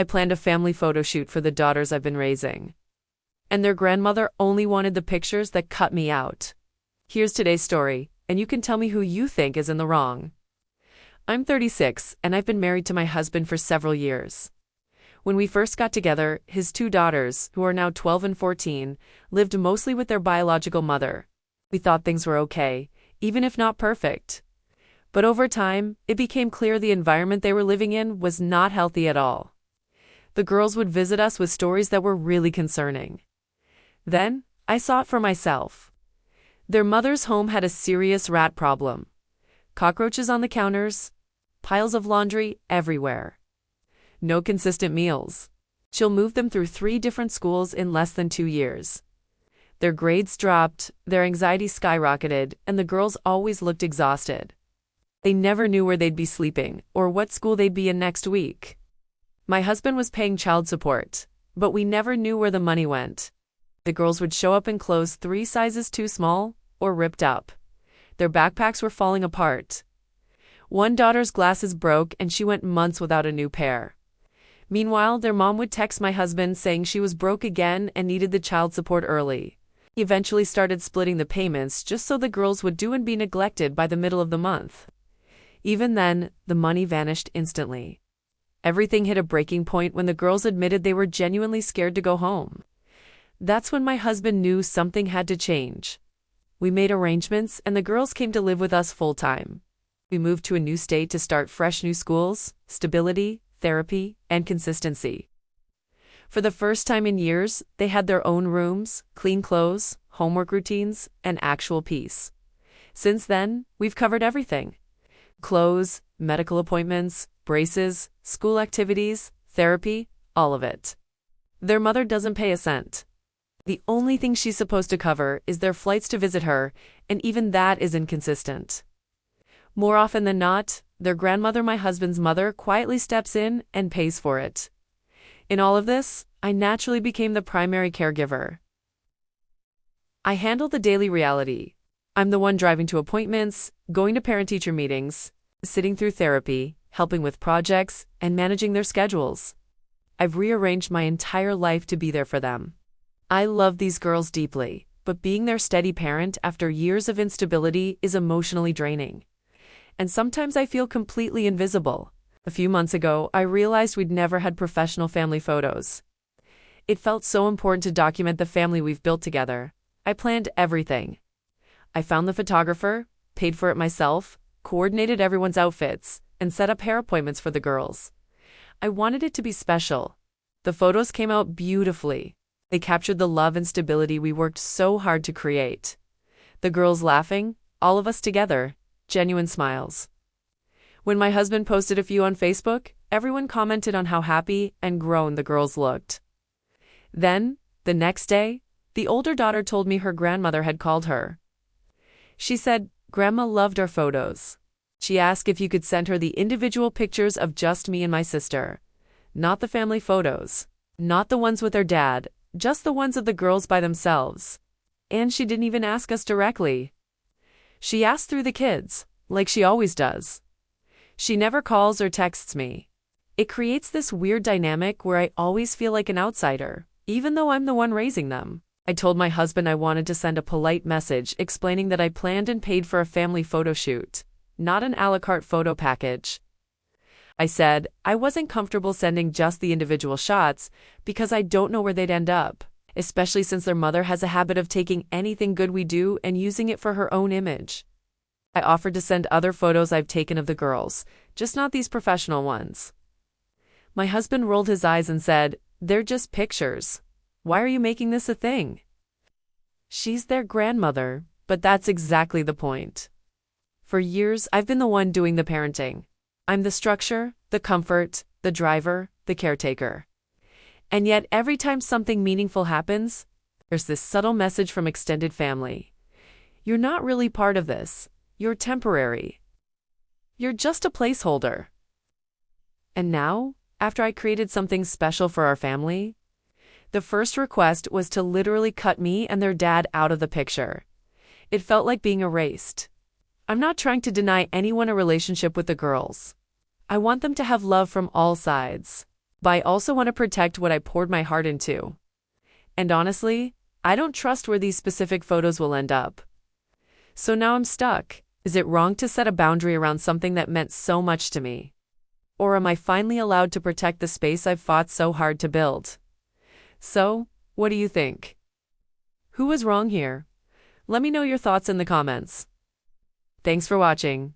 I planned a family photo shoot for the daughters I've been raising. And their grandmother only wanted the pictures that cut me out. Here's today's story, and you can tell me who you think is in the wrong. I'm 36, and I've been married to my husband for several years. When we first got together, his two daughters, who are now 12 and 14, lived mostly with their biological mother. We thought things were okay, even if not perfect. But over time, it became clear the environment they were living in was not healthy at all. The girls would visit us with stories that were really concerning. Then, I saw it for myself. Their mother's home had a serious rat problem. Cockroaches on the counters, piles of laundry everywhere. No consistent meals. She'll move them through 3 different schools in less than 2 years. Their grades dropped, their anxiety skyrocketed, and the girls always looked exhausted. They never knew where they'd be sleeping or what school they'd be in next week. My husband was paying child support, but we never knew where the money went. The girls would show up in clothes 3 sizes too small or ripped up. Their backpacks were falling apart. One daughter's glasses broke and she went months without a new pair. Meanwhile, their mom would text my husband saying she was broke again and needed the child support early. He eventually started splitting the payments just so the girls would do and be neglected by the middle of the month. Even then, the money vanished instantly. Everything hit a breaking point when the girls admitted they were genuinely scared to go home. That's when my husband knew something had to change. We made arrangements and the girls came to live with us full-time. We moved to a new state to start fresh new schools, stability, therapy, and consistency. For the first time in years, they had their own rooms, clean clothes, homework routines, and actual peace. Since then, we've covered everything. Clothes, medical appointments, braces, school activities, therapy, all of it. Their mother doesn't pay a cent. The only thing she's supposed to cover is their flights to visit her, and even that is inconsistent. More often than not, their grandmother, my husband's mother, quietly steps in and pays for it. In all of this, I naturally became the primary caregiver. I handle the daily reality. I'm the one driving to appointments, going to parent-teacher meetings, sitting through therapy, helping with projects, and managing their schedules. I've rearranged my entire life to be there for them. I love these girls deeply, but being their steady parent after years of instability is emotionally draining. And sometimes I feel completely invisible. A few months ago, I realized we'd never had professional family photos. It felt so important to document the family we've built together. I planned everything. I found the photographer, paid for it myself, coordinated everyone's outfits, and set up hair appointments for the girls. I wanted it to be special. The photos came out beautifully. They captured the love and stability we worked so hard to create. The girls laughing, all of us together, genuine smiles. When my husband posted a few on Facebook, everyone commented on how happy and grown the girls looked. Then, the next day, the older daughter told me her grandmother had called her. She said, "Grandma loved our photos. She asked if you could send her the individual pictures of just me and my sister. Not the family photos. Not the ones with their dad, just the ones of the girls by themselves. And she didn't even ask us directly. She asked through the kids, like she always does. She never calls or texts me. It creates this weird dynamic where I always feel like an outsider, even though I'm the one raising them." I told my husband I wanted to send a polite message explaining that I planned and paid for a family photo shoot, not an a la carte photo package. I said I wasn't comfortable sending just the individual shots because I don't know where they'd end up, especially since their mother has a habit of taking anything good we do and using it for her own image. I offered to send other photos I've taken of the girls, just not these professional ones. My husband rolled his eyes and said, "They're just pictures. Why are you making this a thing?" She's their grandmother, but that's exactly the point. For years, I've been the one doing the parenting. I'm the structure, the comfort, the driver, the caretaker. And yet, every time something meaningful happens, there's this subtle message from extended family. You're not really part of this. You're temporary. You're just a placeholder. And now, after I created something special for our family, the first request was to literally cut me and their dad out of the picture. It felt like being erased. I'm not trying to deny anyone a relationship with the girls. I want them to have love from all sides. But I also want to protect what I poured my heart into. And honestly, I don't trust where these specific photos will end up. So now I'm stuck. Is it wrong to set a boundary around something that meant so much to me? Or am I finally allowed to protect the space I've fought so hard to build? So, what do you think? Who was wrong here? Let me know your thoughts in the comments. Thanks for watching.